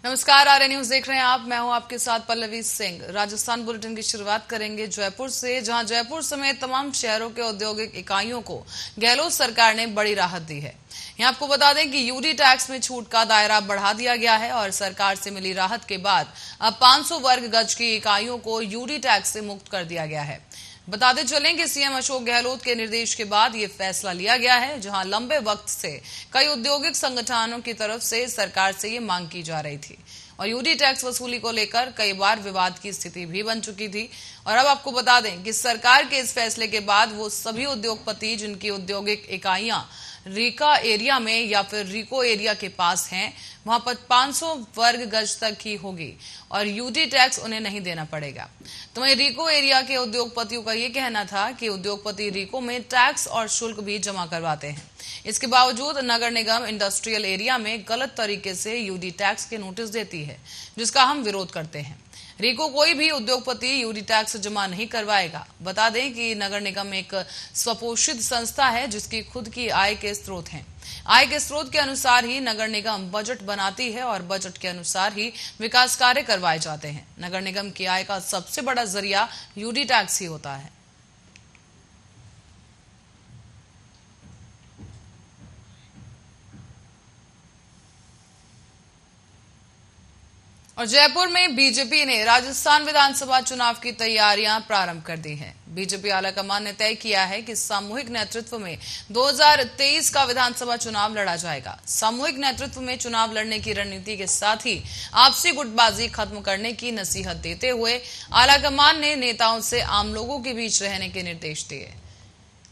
नमस्कार, आर्य न्यूज देख रहे हैं आप। मैं हूं आपके साथ पल्लवी सिंह। राजस्थान बुलेटिन की शुरुआत करेंगे जयपुर से, जहां जयपुर समेत तमाम शहरों के औद्योगिक इकाइयों को गहलोत सरकार ने बड़ी राहत दी है। यहां आपको बता दें कि यूडी टैक्स में छूट का दायरा बढ़ा दिया गया है और सरकार से मिली राहत के बाद अब 500 वर्ग गज की इकाइयों को यूडी टैक्स से मुक्त कर दिया गया है। बताते चलें कि सीएम अशोक गहलोत के निर्देश के बाद ये फैसला लिया गया है, जहां लंबे वक्त से कई औद्योगिक संगठनों की तरफ से सरकार से ये मांग की जा रही थी और यूडी टैक्स वसूली को लेकर कई बार विवाद की स्थिति भी बन चुकी थी। और अब आपको बता दें कि सरकार के इस फैसले के बाद वो सभी उद्योगपति जिनकी औद्योगिक इकाइयां रीका एरिया में या फिर रिको एरिया के पास हैं, वहां पर 500 वर्ग गज तक ही होगी और यूडी टैक्स उन्हें नहीं देना पड़ेगा। तो वहीं रिको एरिया के उद्योगपतियों का यह कहना था कि उद्योगपति रिको में टैक्स और शुल्क भी जमा करवाते हैं। इसके बावजूद नगर निगम इंडस्ट्रियल एरिया में गलत तरीके से यूडी टैक्स के नोटिस देती है, जिसका हम विरोध करते हैं। रिको कोई भी उद्योगपति यूडी टैक्स जमा नहीं करवाएगा। बता दें कि नगर निगम एक स्वपोषित संस्था है जिसकी खुद की आय के स्रोत हैं। आय के स्रोत के अनुसार ही नगर निगम बजट बनाती है और बजट के अनुसार ही विकास कार्य करवाए जाते हैं। नगर निगम की आय का सबसे बड़ा जरिया यूडी टैक्स ही होता है। और जयपुर में बीजेपी ने राजस्थान विधानसभा चुनाव की तैयारियां प्रारंभ कर दी हैं। बीजेपी आलाकमान ने तय किया है कि सामूहिक नेतृत्व में 2023 का विधानसभा चुनाव लड़ा जाएगा। सामूहिक नेतृत्व में चुनाव लड़ने की रणनीति के साथ ही आपसी गुटबाजी खत्म करने की नसीहत देते हुए आलाकमान ने नेताओं से आम लोगों के बीच रहने के निर्देश दिए।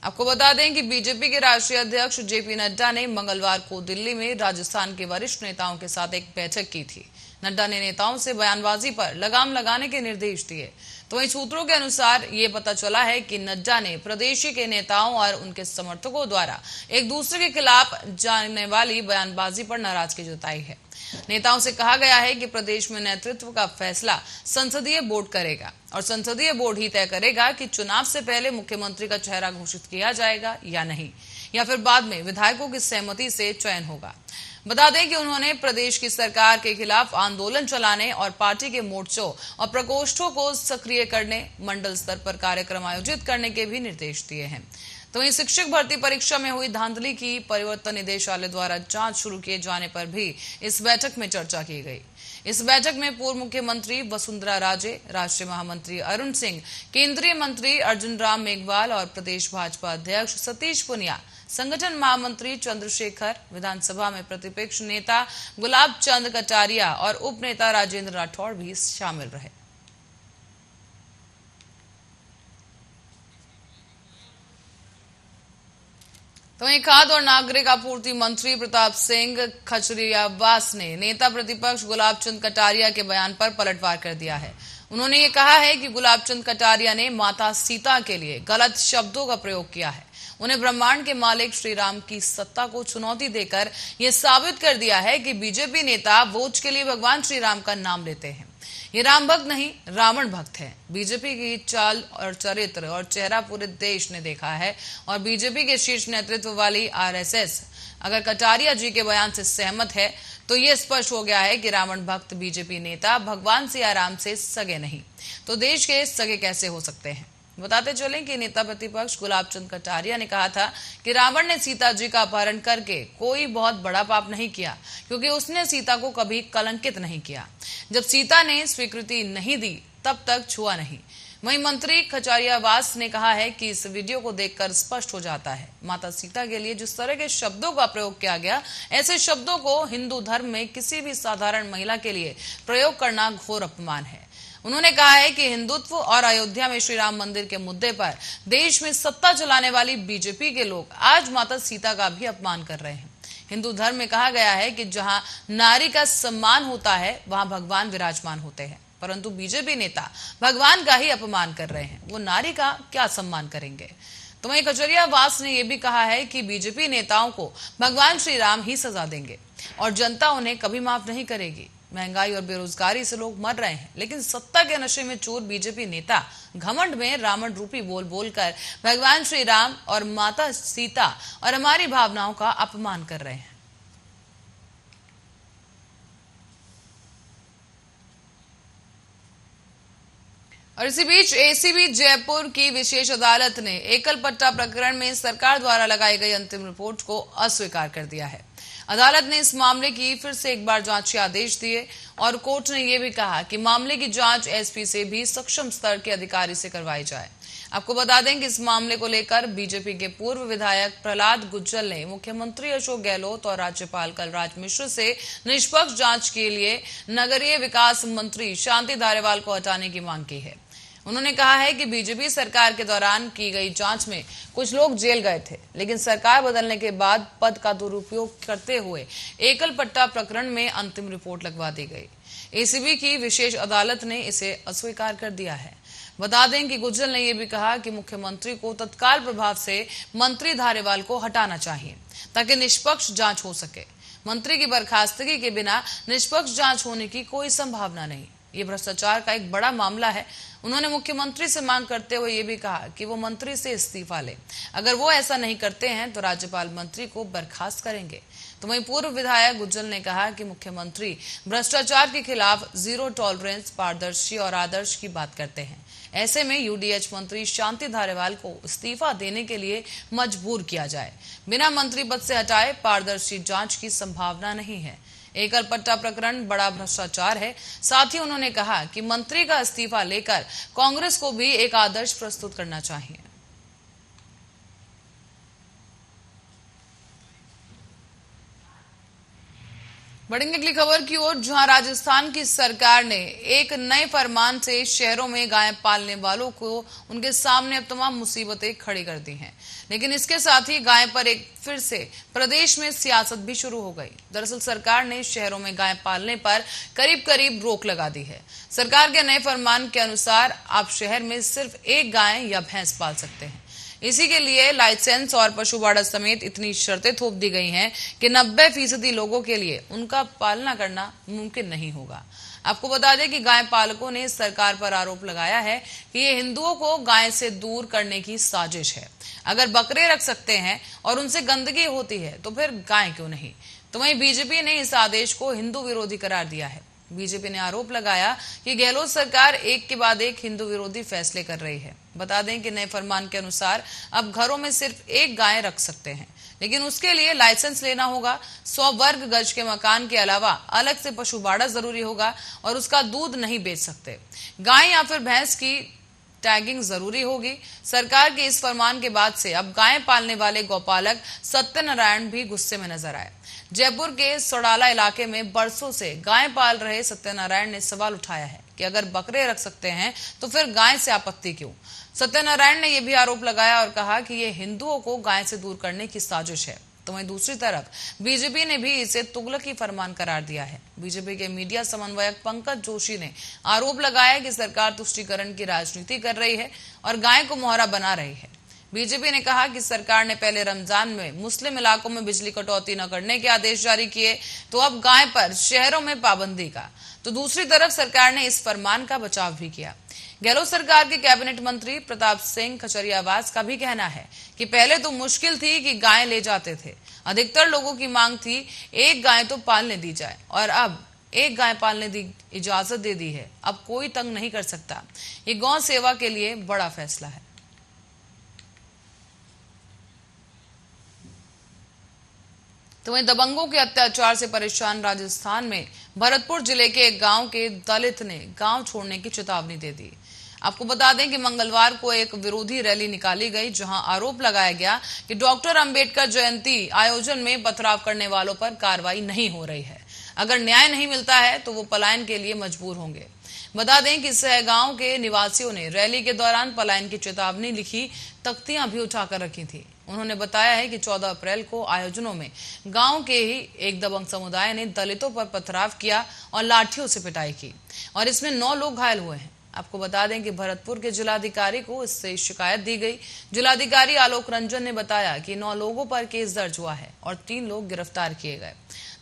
आपको बता दें कि बीजेपी के राष्ट्रीय अध्यक्ष जेपी नड्डा ने मंगलवार को दिल्ली में राजस्थान के वरिष्ठ नेताओं के साथ एक बैठक की थी। नड्डा ने नेताओं से बयानबाजी पर लगाम लगाने के निर्देश दिए। तो वहीं सूत्रों के अनुसार ये पता चला है कि नड्डा ने प्रदेश के नेताओं और उनके समर्थकों द्वारा एक दूसरे के खिलाफ जाने वाली बयानबाजी पर नाराजगी जताई है। नेताओं से कहा गया है कि प्रदेश में नेतृत्व का फैसला संसदीय बोर्ड करेगा और संसदीय बोर्ड ही तय करेगा कि चुनाव से पहले मुख्यमंत्री का चेहरा घोषित किया जाएगा या नहीं, या फिर बाद में विधायकों की सहमति से चयन होगा। बता दें कि उन्होंने प्रदेश की सरकार के खिलाफ आंदोलन चलाने और पार्टी के मोर्चों और प्रकोष्ठों को सक्रिय करने, मंडल स्तर पर कार्यक्रम आयोजित करने के भी निर्देश दिए हैं। तो वहीं शिक्षक भर्ती परीक्षा में हुई धांधली की परिवर्तन निदेशालय द्वारा जांच शुरू किए जाने पर भी इस बैठक में चर्चा की गई। इस बैठक में पूर्व मुख्यमंत्री वसुंधरा राजे, राष्ट्रीय महामंत्री अरुण सिंह, केंद्रीय मंत्री अर्जुन राम मेघवाल और प्रदेश भाजपा अध्यक्ष सतीश पुनिया, संगठन महामंत्री चंद्रशेखर, विधानसभा में प्रतिपक्ष नेता गुलाब चंद कटारिया और उप नेता राजेंद्र राठौड़ भी शामिल रहे। तो वहीं खाद्य और नागरिक आपूर्ति मंत्री प्रताप सिंह खचरियावास ने नेता प्रतिपक्ष गुलाब चंद कटारिया के बयान पर पलटवार कर दिया है। उन्होंने ये कहा है कि गुलाब चंद कटारिया ने माता सीता के लिए गलत शब्दों का प्रयोग किया है। उन्हें ब्रह्मांड के मालिक श्री राम की सत्ता को चुनौती देकर यह साबित कर दिया है कि बीजेपी नेता वोट के लिए भगवान श्री राम का नाम लेते हैं। ये राम भक्त नहीं, रावण भक्त है। बीजेपी की चाल और चरित्र और चेहरा पूरे देश ने देखा है और बीजेपी के शीर्ष नेतृत्व वाली आरएसएस अगर कटारिया जी के बयान से सहमत है तो ये स्पष्ट हो गया है कि रावण भक्त बीजेपी नेता भगवान सियाराम से सगे नहीं तो देश के सगे कैसे हो सकते हैं। बताते चलें कि नेता प्रतिपक्ष गुलाब चंद कटारिया ने कहा था कि रावण ने सीता जी का अपहरण करके कोई बहुत बड़ा पाप नहीं किया, क्योंकि उसने सीता को कभी कलंकित नहीं किया। जब सीता ने स्वीकृति नहीं दी तब तक छुआ नहीं। वहीं मंत्री खचारियावास ने कहा है कि इस वीडियो को देखकर स्पष्ट हो जाता है माता सीता के लिए जिस तरह के शब्दों का प्रयोग किया गया, ऐसे शब्दों को हिंदू धर्म में किसी भी साधारण महिला के लिए प्रयोग करना घोर अपमान है। उन्होंने कहा है कि हिंदुत्व और अयोध्या में श्री राम मंदिर के मुद्दे पर देश में सत्ता चलाने वाली बीजेपी के लोग आज माता सीता का भी अपमान कर रहे हैं। हिंदू धर्म में कहा गया है कि जहां नारी का सम्मान होता है वहां भगवान विराजमान होते हैं, परंतु बीजेपी नेता भगवान का ही अपमान कर रहे हैं, वो नारी का क्या सम्मान करेंगे। तो वहीं खचरियावास ने यह भी कहा है कि बीजेपी नेताओं को भगवान श्री राम ही सजा देंगे और जनता उन्हें कभी माफ नहीं करेगी। महंगाई और बेरोजगारी से लोग मर रहे हैं, लेकिन सत्ता के नशे में चूर बीजेपी नेता घमंड में रावण रूपी बोल बोलकर भगवान श्री राम और माता सीता और हमारी भावनाओं का अपमान कर रहे हैं। और इसी बीच एसीबी जयपुर की विशेष अदालत ने एकल पट्टा प्रकरण में सरकार द्वारा लगाई गई अंतिम रिपोर्ट को अस्वीकार कर दिया है। अदालत ने इस मामले की फिर से एक बार जांच के आदेश दिए और कोर्ट ने यह भी कहा कि मामले की जांच एसपी से भी सक्षम स्तर के अधिकारी से करवाई जाए। आपको बता दें कि इस मामले को लेकर बीजेपी के पूर्व विधायक प्रहलाद गुज्जर ने मुख्यमंत्री अशोक गहलोत और राज्यपाल कलराज मिश्र से निष्पक्ष जांच के लिए नगरीय विकास मंत्री शांति धारीवाल को हटाने की मांग की है। उन्होंने कहा है कि बीजेपी सरकार के दौरान की गई जांच में कुछ लोग जेल गए थे, लेकिन सरकार बदलने के बाद पद का दुरुपयोग करते हुए एकल पट्टा प्रकरण में अंतिम रिपोर्ट लगवा दी गई। एसीबी की विशेष अदालत ने इसे अस्वीकार कर दिया है। बता दें कि गुज्जर ने यह भी कहा कि मुख्यमंत्री को तत्काल प्रभाव से मंत्री धारीवाल को हटाना चाहिए ताकि निष्पक्ष जांच हो सके। मंत्री की बर्खास्तगी के बिना निष्पक्ष जांच होने की कोई संभावना नहीं। ये भ्रष्टाचार का एक बड़ा मामला है। उन्होंने मुख्यमंत्री से मांग करते हुए ये भी कहा कि वो मंत्री से इस्तीफा ले। अगर वो ऐसा नहीं करते हैं तो राज्यपाल मंत्री को बर्खास्त करेंगे। तो वहीं पूर्व विधायक गुज्जर ने कहा कि मुख्यमंत्री भ्रष्टाचार के खिलाफ जीरो टॉलरेंस, पारदर्शी और आदर्श की बात करते हैं। ऐसे में यूडीएच मंत्री शांति धारीवाल को इस्तीफा देने के लिए मजबूर किया जाए। बिना मंत्री पद से हटाए पारदर्शी जांच की संभावना नहीं है। एकल पट्टा प्रकरण बड़ा भ्रष्टाचार है। साथ ही उन्होंने कहा कि मंत्री का इस्तीफा लेकर कांग्रेस को भी एक आदर्श प्रस्तुत करना चाहिए। बढ़ेंगे अगली खबर की ओर, जहां राजस्थान की सरकार ने एक नए फरमान से शहरों में गाय पालने वालों को उनके सामने अब तमाम मुसीबतें खड़ी कर दी हैं। लेकिन इसके साथ ही गाय पर एक फिर से प्रदेश में सियासत भी शुरू हो गई। दरअसल सरकार ने शहरों में गाय पालने पर करीब करीब रोक लगा दी है। सरकार के नए फरमान के अनुसार आप शहर में सिर्फ एक गाय या भैंस पाल सकते हैं। इसी के लिए लाइसेंस और पशुबाड़ा समेत इतनी शर्तें थोप दी गई हैं कि 90% लोगों के लिए उनका पालना करना मुमकिन नहीं होगा। आपको बता दें कि गाय पालकों ने सरकार पर आरोप लगाया है कि ये हिंदुओं को गाय से दूर करने की साजिश है। अगर बकरे रख सकते हैं और उनसे गंदगी होती है तो फिर गाय क्यों नहीं। तो वहीं बीजेपी ने इस आदेश को हिंदू विरोधी करार दिया है। बीजेपी ने आरोप लगाया कि गहलोत सरकार एक के बाद एक हिंदू विरोधी फैसले कर रही है। बता दें कि नए फरमान के अनुसार अब घरों में सिर्फ एक गाय रख सकते हैं, लेकिन उसके लिए लाइसेंस लेना होगा। 100 वर्ग गज के मकान के अलावा अलग से पशुबाड़ा जरूरी होगा और उसका दूध नहीं बेच सकते। गाय या फिर भैंस की टैगिंग जरूरी होगी। सरकार के इस फरमान के बाद से अब गाय पालने वाले गौपालक सत्यनारायण भी गुस्से में नजर आए। जयपुर के सोडाला इलाके में बरसों से गाय पाल रहे सत्यनारायण ने सवाल उठाया है कि अगर बकरे रख सकते हैं तो फिर गाय से आपत्ति क्यों। सत्यनारायण ने यह भी आरोप लगाया और कहा कि यह हिंदुओं को गाय से दूर करने की साजिश है। तो वहीं दूसरी तरफ बीजेपी ने भी इसे तुगलकी फरमान करार दिया है। बीजेपी के मीडिया समन्वयक पंकज जोशी ने आरोप लगाया कि सरकार तुष्टीकरण की राजनीति कर रही है और गाय को मोहरा बना रही है। बीजेपी ने कहा कि सरकार ने पहले रमजान में मुस्लिम इलाकों में बिजली कटौती न करने के आदेश जारी किए, तो अब गाय पर शहरों में पाबंदी का। तो दूसरी तरफ सरकार ने इस फरमान का बचाव भी किया। गहलोत सरकार के कैबिनेट मंत्री प्रताप सिंह खचरियावास का भी कहना है कि पहले तो मुश्किल थी कि गाय ले जाते थे, अधिकतर लोगों की मांग थी एक गाय तो पालने दी जाए, और अब एक गाय पालने की इजाजत दे दी है। अब कोई तंग नहीं कर सकता। ये गौ सेवा के लिए बड़ा फैसला है। तो वहीं दबंगों के अत्याचार से परेशान राजस्थान में भरतपुर जिले के एक गांव के दलित ने गांव छोड़ने की चेतावनी दे दी। आपको बता दें कि मंगलवार को एक विरोधी रैली निकाली गई, जहां आरोप लगाया गया कि डॉक्टर अंबेडकर जयंती आयोजन में पथराव करने वालों पर कार्रवाई नहीं हो रही है। अगर न्याय नहीं मिलता है तो वो पलायन के लिए मजबूर होंगे। बता दें कि सहगांव के निवासियों ने रैली के दौरान पलायन की चेतावनी लिखी तख्तियां भी उठाकर रखी थी। उन्होंने बताया है कि 14 अप्रैल को आयोजनों में गांव के ही एक दबंग समुदाय ने दलितों पर पथराव किया और लाठियों से पिटाई की, और इसमें 9 लोग घायल हुए हैं। आपको बता दें कि भरतपुर के जिलाधिकारी को इससे शिकायत दी गई। जिलाधिकारी आलोक रंजन ने बताया कि 9 लोगों पर केस दर्ज हुआ है और 3 लोग गिरफ्तार किए गए।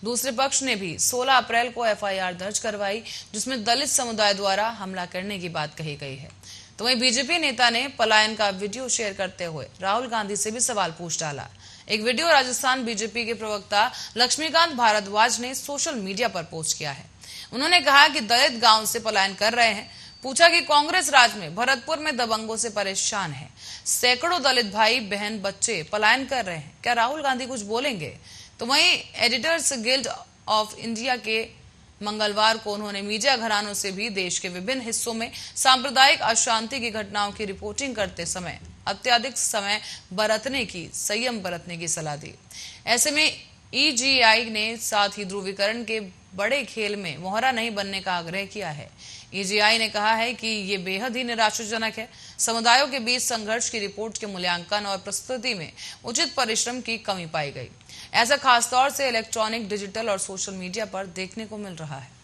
दूसरे पक्ष ने भी 16 अप्रैल को एफआईआर दर्ज करवाई, जिसमें दलित समुदाय द्वारा हमला करने की बात कही गई है। तो वहीं बीजेपी नेता ने पलायन का वीडियो शेयर करते हुए राहुल गांधी से भी सवाल पूछ डाला। एक वीडियो राजस्थान बीजेपी के प्रवक्ता लक्ष्मीकांत भारद्वाज ने सोशल मीडिया पर पोस्ट किया है। उन्होंने कहा कि दलित गांव से पलायन कर रहे हैं। पूछा कि कांग्रेस राज में भरतपुर में दबंगों से परेशान है, सैकड़ों दलित भाई बहन बच्चे पलायन कर रहे हैं, क्या राहुल गांधी कुछ बोलेंगे? तो वहीं एडिटर्स गिल्ड ऑफ इंडिया के मंगलवार को उन्होंने मीडिया घरानों से भी देश के विभिन्न हिस्सों में सांप्रदायिक अशांति की घटनाओं की रिपोर्टिंग करते समय अत्यधिक संयम बरतने की सलाह दी। ऐसे में ईजीआई ने साथ ही ध्रुवीकरण के बड़े खेल में मोहरा नहीं बनने का आग्रह किया है। ईजीआई ने कहा है कि ये बेहद ही निराशाजनक है। समुदायों के बीच संघर्ष की रिपोर्ट के मूल्यांकन और प्रस्तुति में उचित परिश्रम की कमी पाई गई। ऐसा खासतौर से इलेक्ट्रॉनिक, डिजिटल और सोशल मीडिया पर देखने को मिल रहा है।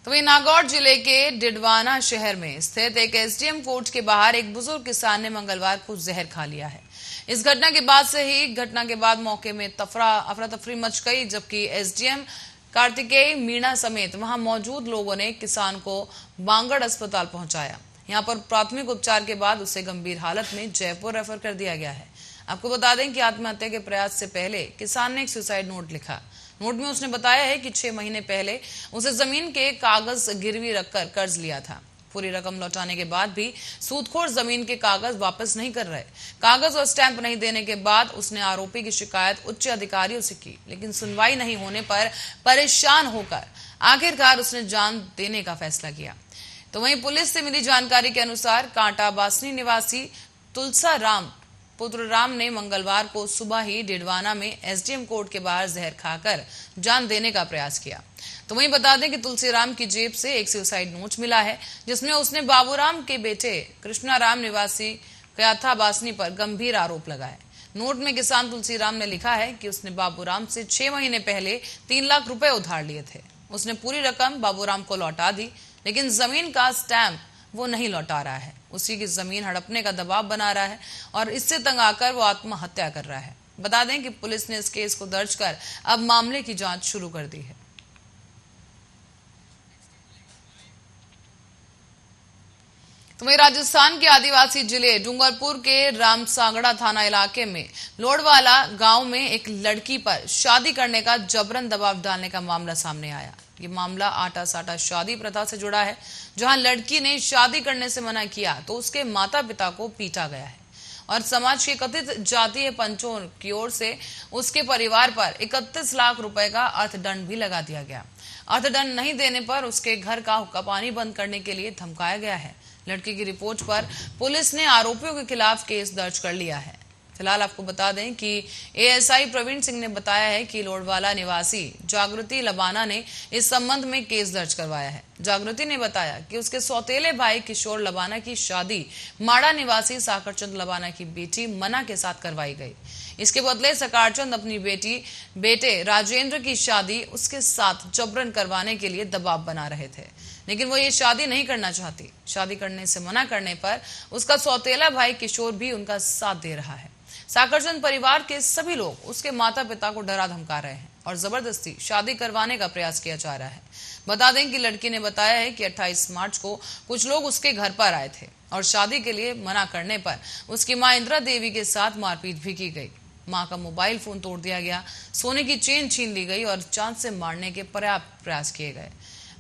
तो वहीं नागौर जिले के डिडवाना शहर में स्थित एक एसडीएम कोर्ट के बाहर एक बुजुर्ग किसान ने मंगलवार को जहर खा लिया है। इस घटना के बाद मौके में अफरा तफरी मच गई, जबकि एसडीएम कार्तिकेय मीणा समेत वहां मौजूद लोगों ने किसान को बांगड़ अस्पताल पहुंचाया। यहां पर प्राथमिक उपचार के बाद उसे गंभीर हालत में जयपुर रेफर कर दिया गया है। आपको बता दें कि आत्महत्या के प्रयास से पहले किसान ने एक सुसाइड नोट लिखा। नोट में उसने बताया है कि 6 महीने पहले उसे जमीन के कागज गिरवी रखकर कर्ज लिया था। पूरी रकम लौटाने के बाद भी सूदखोर जमीन के कागज वापस नहीं कर रहे। कागज और स्टैंप नहीं देने के बाद उसने आरोपी की शिकायत उच्च अधिकारियों से की, लेकिन सुनवाई नहीं होने पर परेशान होकर आखिरकार उसने जान देने का फैसला किया। तो वहीं पुलिस से मिली जानकारी के अनुसार कांटा बासनी निवासी तुलसा राम पुत्र राम ने मंगलवार को सुबह ही डिडवाना में एसडीएम कोर्ट के बाहर जहर खाकर जान देने का प्रयास किया। तो वहीं बता दें कि तुलसीराम की जेब से एक सुसाइड नोट मिला है, जिसमें उसने बाबूराम के बेटे कृष्णाराम निवासी कयाथा बासनी पर गंभीर आरोप लगाए। नोट में किसान तुलसीराम ने लिखा है कि उसने बाबूराम से 6 महीने पहले 3 लाख रुपए उधार लिए थे। उसने पूरी रकम बाबूराम को लौटा दी, लेकिन जमीन का स्टैंप वो नहीं लौटा रहा है। उसी की जमीन हड़पने का दबाव बना रहा है और इससे तंग आकर वो आत्महत्या कर रहा है। बता दें कि पुलिस ने इस केस को दर्ज कर अब मामले की जांच शुरू कर दी है। तो वहीं राजस्थान के आदिवासी जिले डूंगरपुर के रामसांगड़ा थाना इलाके में लोडवाला गांव में एक लड़की पर शादी करने का जबरन दबाव डालने का मामला सामने आया। ये मामला आटा साटा शादी प्रथा से जुड़ा है, जहां लड़की ने शादी करने से मना किया तो उसके माता पिता को पीटा गया है और समाज के कथित जातीय पंचों की ओर से उसके परिवार पर 31 लाख रुपए का अर्थदंड भी लगा दिया गया। अर्थदंड नहीं देने पर उसके घर का हुक्का पानी बंद करने के लिए धमकाया गया है। लड़की की रिपोर्ट पर पुलिस ने आरोपियों के खिलाफ केस दर्ज कर लिया है। फिलहाल आपको बता दें कि एएसआई प्रवीण सिंह ने बताया है कि लोडवाला निवासी जागृति लबाना ने इस संबंध में केस दर्ज करवाया है। जागृति ने बताया कि उसके सौतेले भाई किशोर लबाना की शादी माड़ा निवासी साकरचंद लबाना की बेटी मना के साथ करवाई गई। इसके बदले सकारचंद अपनी बेटे राजेंद्र की शादी उसके साथ जबरन करवाने के लिए दबाव बना रहे थे, लेकिन वो ये शादी नहीं करना चाहती। शादी करने से मना करने पर उसका सौतेला भाई किशोर भी उनका साथ दे रहा है। साकरचंद परिवार के सभी लोग उसके माता पिता को डरा धमका रहे हैं और जबरदस्ती शादी करवाने का प्रयास किया जा रहा है। बता दें कि लड़की ने बताया है कि 28 मार्च को कुछ लोग उसके घर पर आए थे और शादी के लिए मना करने पर उसकी मां इंदिरा देवी के साथ मारपीट भी की गई। मां का मोबाइल फोन तोड़ दिया गया, सोने की चेन छीन ली गई और जान से मारने के पर्याप्त प्रयास किए गए।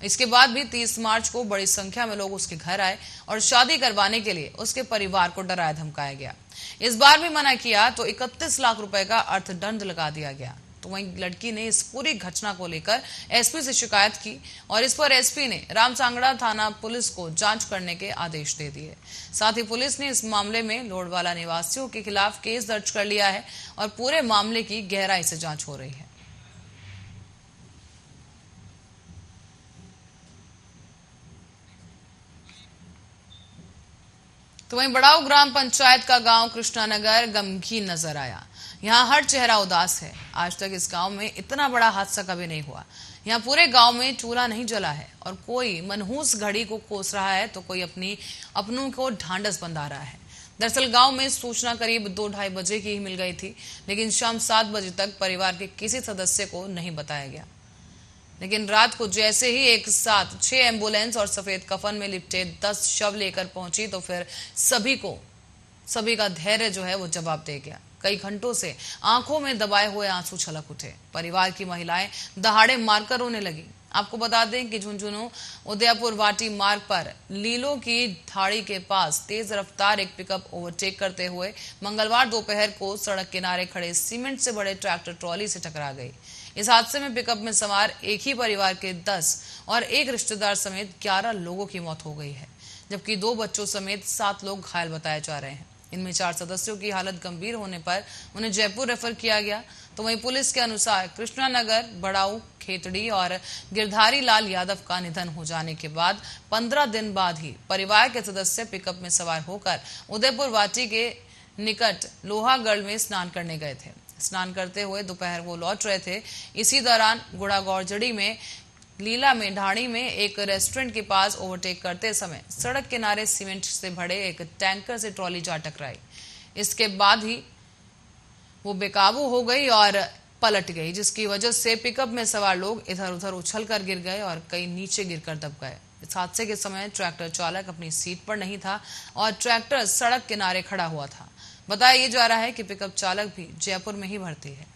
इसके बाद भी 30 मार्च को बड़ी संख्या में लोग उसके घर आए और शादी करवाने के लिए उसके परिवार को डराया धमकाया गया। इस बार भी मना किया तो 31 लाख रुपए का अर्थदंड लगा दिया गया। तो वहीं लड़की ने इस पूरी घटना को लेकर एसपी से शिकायत की और इस पर एसपी ने रामसांगड़ा थाना पुलिस को जांच करने के आदेश दे दिए। साथ ही पुलिस ने इस मामले में लोडवाला निवासियों के खिलाफ केस दर्ज कर लिया है और पूरे मामले की गहराई से जांच हो रही है। तो वहीं बड़ाऊ ग्राम पंचायत का गांव कृष्णानगर गमगीन नजर आया। यहाँ हर चेहरा उदास है। आज तक इस गांव में इतना बड़ा हादसा कभी नहीं हुआ। यहाँ पूरे गांव में चूल्हा नहीं जला है और कोई मनहूस घड़ी को कोस रहा है तो कोई अपनों को ढांढस बंधा रहा है। दरअसल गांव में सूचना करीब 2-2:30 बजे की ही मिल गई थी, लेकिन शाम 7 बजे तक परिवार के किसी सदस्य को नहीं बताया गया। लेकिन रात को जैसे ही एक साथ 6 एम्बुलेंस और सफेद कफन में लिपटे 10 शव लेकर पहुंची तो फिर सभी का धैर्य जो है वो जवाब दे गया। कई घंटों से आंखों में दबाए हुए आंसू छलक उठे। परिवार की महिलाएं दहाड़े मारकर रोने लगी। आपको बता दें कि झुंझुनू उदयपुर वाटी मार्ग पर लीलो की धाड़ी के पास तेज रफ्तार एक पिकअप ओवरटेक करते हुए मंगलवार दोपहर को सड़क किनारे खड़े सीमेंट से बड़े ट्रैक्टर ट्रॉली से टकरा गई। इस हादसे में पिकअप में सवार एक ही परिवार के 10 और एक रिश्तेदार समेत 11 लोगों की मौत हो गई है, जबकि 2 बच्चों समेत 7 लोग घायल बताए जा रहे हैं। इनमें 4 सदस्यों की हालत गंभीर होने पर उन्हें जयपुर रेफर किया गया। तो वहीं पुलिस के अनुसार कृष्णानगर, बड़ाऊ, खेतड़ी और गिरधारी लाल यादव का निधन हो जाने के बाद 15 दिन बाद ही परिवार के सदस्य पिकअप में सवार होकर उदयपुर वाटी के निकट लोहागढ़ में स्नान करने गए थे। स्नान करते हुए दोपहर वो लौट रहे थे। इसी दौरान गुड़ागौरजड़ी में लीला में ढाणी में एक रेस्टोरेंट के पास ओवरटेक करते समय सड़क किनारे सीमेंट से भरे एक टैंकर से ट्रॉली जा टकराई। इसके बाद ही वो बेकाबू हो गई और पलट गई, जिसकी वजह से पिकअप में सवार लोग इधर उधर उछलकर गिर गए और कई नीचे गिरकर दब गए। इस हादसे के समय ट्रैक्टर चालक अपनी सीट पर नहीं था और ट्रैक्टर सड़क किनारे खड़ा हुआ था। बताया जा रहा है कि पिकअप चालक भी जयपुर में ही भर्ती है।